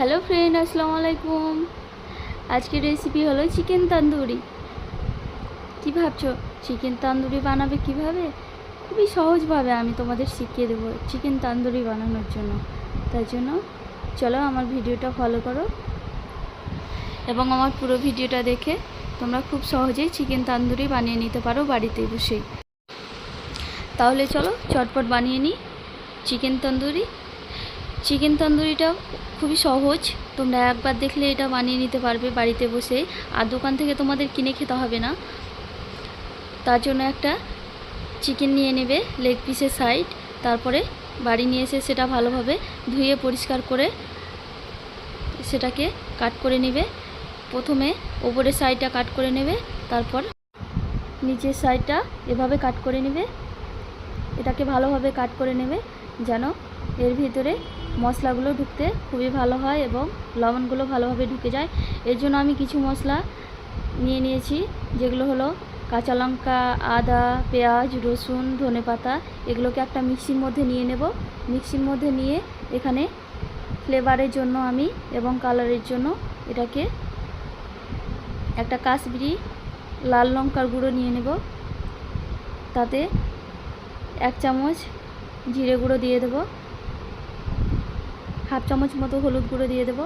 Hello friend, আসসালামু আলাইকুম। আজকের রেসিপি হলো চিকেন তন্দুরি। কী ভাবছো চিকেন তন্দুরি বানাবে কিভাবে? খুবই সহজভাবে আমি তোমাদের শিখিয়ে দেবো চিকেন তন্দুরি বানানোর জন্য। তার জন্য চলো আমার ভিডিওটা ফলো করো এবং আমার পুরো ভিডিওটা দেখে তোমরা খুব সহজেই চিকেন তন্দুরি বানিয়ে নিতে পারো বাড়িতে বসেই। তাহলে চলো চটপট বানিয়ে নিই চিকেন তন্দুরি। চিকেন তন্দুরিটা খুবই সহজ, তোমরা একবার দেখলে এটা বানিয়ে নিতে পারবে বাড়িতে বসে, আর দোকান থেকে তোমাদের কিনে খেতে হবে না। তার জন্য একটা চিকেন নিয়ে নেবে লেগ পিসের সাইড, তারপরে বাড়ি নিয়ে এসে সেটা ভালোভাবে ধুয়ে পরিষ্কার করে সেটাকে কাট করে নেবে। প্রথমে ওপরের সাইডটা কাট করে নেবে, তারপর নিচের সাইডটা এভাবে কাট করে নেবে। এটাকে ভালোভাবে কাট করে নেবে যেন এর ভিতরে মশলাগুলো ঢুকতে খুবই ভালো হয় এবং লবণগুলো ভালোভাবে ঢুকে যায়। এর জন্য আমি কিছু মশলা নিয়ে নিয়েছি, যেগুলো হলো কাঁচা লঙ্কা, আদা, পেঁয়াজ, রসুন, ধনেপাতা। এগুলোকে একটা মিক্সির মধ্যে নিয়ে নেব। মিক্সির মধ্যে নিয়ে এখানে ফ্লেভারের জন্য আমি এবং কালারের জন্য এটাকে একটা কাশ্মীরি লাল লঙ্কার গুঁড়ো নিয়ে নেব। তাতে 1 চামচ জিরে গুঁড়ো দিয়ে দেব, 1/2 চামচ মতো হলুদ গুঁড়ো দিয়ে দেব।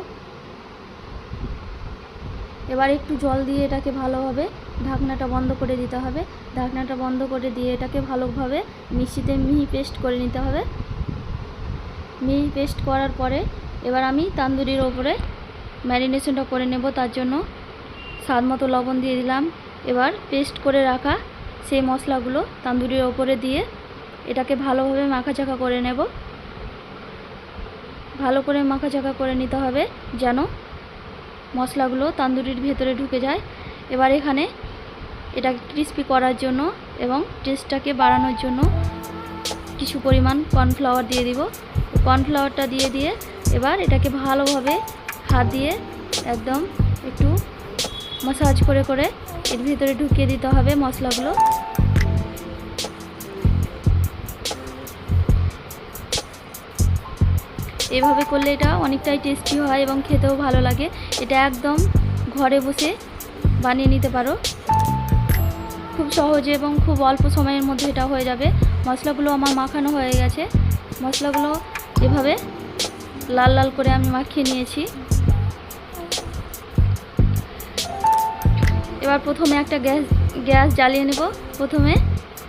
এবার একটু জল দিয়ে এটাকে ভালোভাবে ঢাকনাটা বন্ধ করে দিতে হবে। ঢাকনাটা বন্ধ করে দিয়ে এটাকে ভালোভাবে মিক্সিতে মিহি পেস্ট করে নিতে হবে। মিহি পেস্ট করার পরে এবার আমি তান্দুরির ওপরে ম্যারিনেশনটা করে নেব। তার জন্য স্বাদ মতো লবণ দিয়ে দিলাম। এবার পেস্ট করে রাখা সেই মশলাগুলো তান্দুরির ওপরে দিয়ে এটাকে ভালোভাবে মাখাচাকা করে নেব। ভালো করে মাখাচাকা করে নিতে হবে যেন মশলাগুলো তান্দুরির ভেতরে ঢুকে যায়। এবার এখানে এটাকে ক্রিস্পি করার জন্য এবং টেস্টটাকে বাড়ানোর জন্য কিছু পরিমাণ কর্নফ্লাওয়ার দিয়ে দিব। কর্নফ্লাওয়ারটা দিয়ে এবার এটাকে ভালোভাবে হাত দিয়ে একদম একটু মাসাজ করে করে এর ভিতরে ঢুকিয়ে দিতে হবে মশলাগুলো। এভাবে করলে এটা অনেকটাই টেস্টি হয় এবং খেতেও ভালো লাগে। এটা একদম ঘরে বসে বানিয়ে নিতে পারো খুব সহজে এবং খুব অল্প সময়ের মধ্যে এটা হয়ে যাবে। মশলাগুলো আমার মাখানো হয়ে গেছে। মশলাগুলো এভাবে লাল লাল করে আমি মাখিয়ে নিয়েছি। এবার প্রথমে একটা গ্যাস জ্বালিয়ে নেব। প্রথমে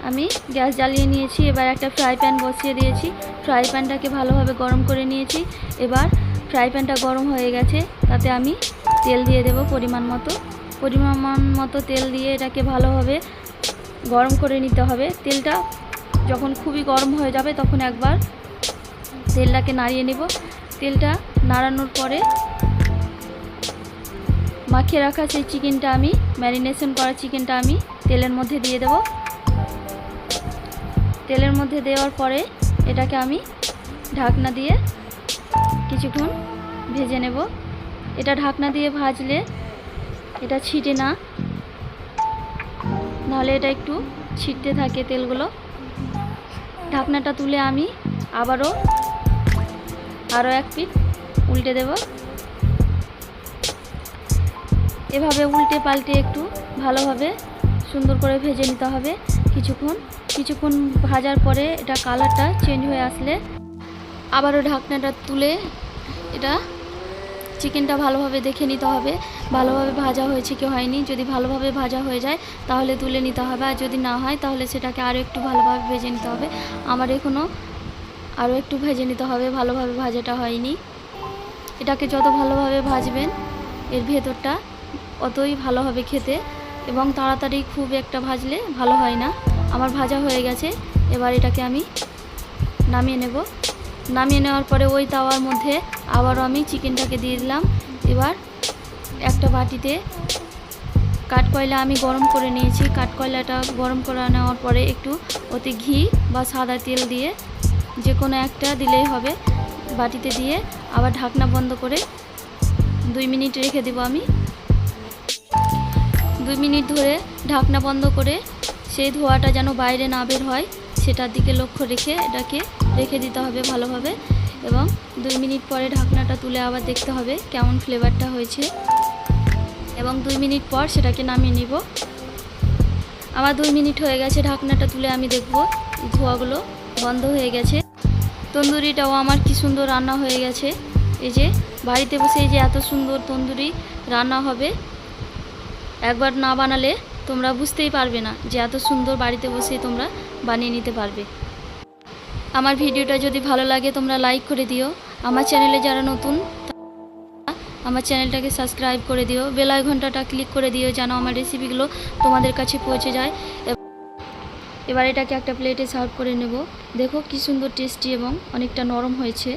আমি গ্যাস জ্বালিয়ে নিয়েছি। এবার একটা ফ্রাই প্যান বসিয়ে দিয়েছি। ফ্রাই প্যানটাকে ভালোভাবে গরম করে নিয়েছি। এবার ফ্রাই প্যানটা গরম হয়ে গেছে, তাতে আমি তেল দিয়ে দেব পরিমাণ মতো তেল দিয়ে এটাকে ভালোভাবে গরম করে নিতে হবে। তেলটা যখন খুবই গরম হয়ে যাবে তখন একবার তেলটাকে নাড়িয়ে নেব। তেলটা নাড়ানোর পরে মাখিয়ে রাখা সেই চিকেনটা আমি ম্যারিনেশন করা চিকেনটা আমি তেলের মধ্যে দিয়ে দেব। তেলের মধ্যে দেওয়ার পরে এটাকে আমি ঢাকনা দিয়ে কিছুক্ষণ ভেজে নেব। এটা ঢাকনা দিয়ে ভাজলে এটা ছিটে না, নাহলে এটা একটু ছিটতে থাকে তেলগুলো। ঢাকনাটা তুলে আমি আরও এক পিঠ উল্টে দেব। এভাবে উল্টে পাল্টে একটু ভালোভাবে সুন্দর করে ভেজে নিতে হবে। কিছুক্ষণ ভাজার পরে এটা কালারটা চেঞ্জ হয়ে আসলে আবারও ঢাকনাটা তুলে এটা চিকেনটা ভালোভাবে দেখে নিতে হবে ভালোভাবে ভাজা হয়েছে কি হয়নি। যদি ভালোভাবে ভাজা হয়ে যায় তাহলে তুলে নিতে হবে, আর যদি না হয় তাহলে সেটাকে আরও একটু ভালোভাবে ভেজে নিতে হবে। আমার এখনও আরও একটু ভেজে নিতে হবে, ভালোভাবে ভাজাটা হয়নি। এটাকে যত ভালোভাবে ভাজবেন এর ভেতরটা অতই ভালো হবে খেতে, এবং তাড়াতাড়ি খুব একটা ভাজলে ভালো হয় না। আমার ভাজা হয়ে গেছে। এবার এটাকে আমি নামিয়ে নেব। নামিয়ে নেওয়ার পরে ওই তাওয়ার মধ্যে আবারও আমি চিকেনটাকে দিয়ে দিলাম। এবার একটা বাটিতে কাঠকয়লা আমি গরম করে নিয়েছি। কাঠকয়লাটা গরম করে নেওয়ার পরে একটু ওতে ঘি বা সাদা তেল দিয়ে যে কোনো একটা দিলেই হবে, বাটিতে দিয়ে আবার ঢাকনা বন্ধ করে 2 মিনিট রেখে দেব। আমি 2 মিনিট ধরে ঢাকনা বন্ধ করে সেই ধোঁয়াটা যেন বাইরে না বের হয় সেটার দিকে লক্ষ্য রেখে এটাকে রেখে দিতে হবে ভালোভাবে। এবং 2 মিনিট পরে ঢাকনাটা তুলে আবার দেখতে হবে কেমন ফ্লেভারটা হয়েছে, এবং 2 মিনিট পর সেটাকে নামিয়ে নিব। আমার 2 মিনিট হয়ে গেছে, ঢাকনাটা তুলে আমি দেখব ধোঁয়াগুলো বন্ধ হয়ে গেছে। তন্দুরিটাও আমার কি সুন্দর রান্না হয়ে গেছে। এই যে বাড়িতে বসে এই যে এত সুন্দর তন্দুরি রান্না হবে, একবার না বানালে তোমরা বুঝতেই পারবে না যে এত সুন্দর বাড়িতে বসে তোমরা বানিয়ে নিতে পারবে। আমার ভিডিওটা যদি ভালো লাগে তোমরা লাইক করে দিও। আমার চ্যানেলে যারা নতুন আমার চ্যানেলটাকে সাবস্ক্রাইব করে দিও, বেল আইকনটা ক্লিক করে দিও যেন আমার রেসিপিগুলো তোমাদের কাছে পৌঁছে যায়। এবার এটাকে একটা প্লেটে সার্ভ করে নেব। দেখো কি সুন্দর টেস্টি এবং অনেকটা নরম হয়েছে।